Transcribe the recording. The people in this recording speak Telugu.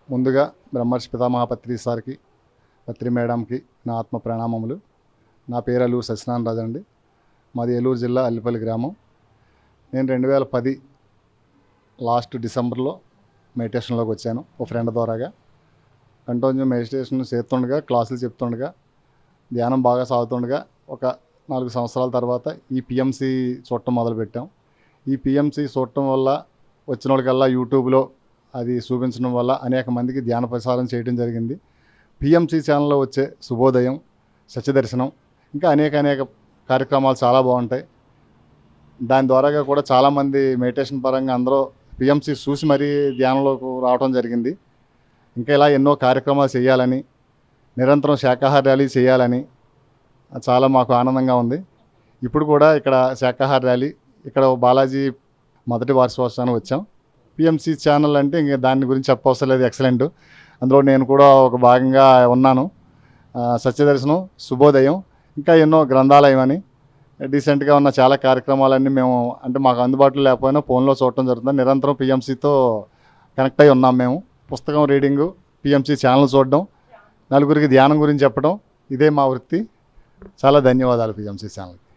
ముందుగా బ్రహ్మర్షి పితామహపత్రి సార్కి, పత్రి మేడంకి నా ఆత్మ ప్రణామములు. నా పేరు అల్లూరు సత్యనారాయణ రాజు అండి. మాది ఏలూరు జిల్లా అల్లిపల్లి గ్రామం. నేను 2010 లాస్ట్ డిసెంబర్లో మెడిటేషన్లోకి వచ్చాను ఒక ఫ్రెండ్ ద్వారాగా. కంటిన్యూ మెడిటేషన్ చేస్తుండగా, క్లాసులు చెప్తుండగా, ధ్యానం బాగా సాగుతుండగా ఒక 4 సంవత్సరాల తర్వాత ఈ పిఎంసి చూడటం మొదలుపెట్టాం. ఈ పిఎంసి చూడటం వల్ల వచ్చిన వాళ్ళకల్లా యూట్యూబ్లో అది చూపించడం వల్ల అనేక మందికి ధ్యాన ప్రసారం చేయడం జరిగింది. పిఎంసి ఛానల్లో వచ్చే శుభోదయం, సత్యదర్శనం, ఇంకా అనేక కార్యక్రమాలు చాలా బాగుంటాయి. దాని ద్వారాగా కూడా చాలామంది మెడిటేషన్ పరంగా అందరూ పిఎంసి చూసి మరీ ధ్యానంలోకి రావడం జరిగింది. ఇంకా ఇలా ఎన్నో కార్యక్రమాలు చేయాలని, నిరంతరం శాకాహార ర్యాలీ చేయాలని చాలా మాకు ఆనందంగా ఉంది. ఇప్పుడు కూడా ఇక్కడ శాకాహార ర్యాలీ, ఇక్కడ బాలాజీ మొదటి వార్షికోత్సవానికి వచ్చాం. పిఎంసి ఛానల్ అంటే ఇంక దాని గురించి చెప్పవసరం లేదు, ఎక్సలెంట్. అందులో నేను కూడా ఒక భాగంగా ఉన్నాను. సత్యదర్శనం, శుభోదయం, ఇంకా ఎన్నో గ్రంథాలయం అని డీసెంట్గా ఉన్న చాలా కార్యక్రమాలన్నీ మేము అంటే మాకు అందుబాటులో లేకపోయినా ఫోన్లో చూడటం జరుగుతుంది. నిరంతరం పిఎంసితో కనెక్ట్ అయి ఉన్నాం మేము. పుస్తకం రీడింగు, పిఎంసి ఛానల్ చూడడం, నలుగురికి ధ్యానం గురించి చెప్పడం, ఇదే మా వృత్తి. చాలా ధన్యవాదాలు పిఎంసి ఛానల్కి.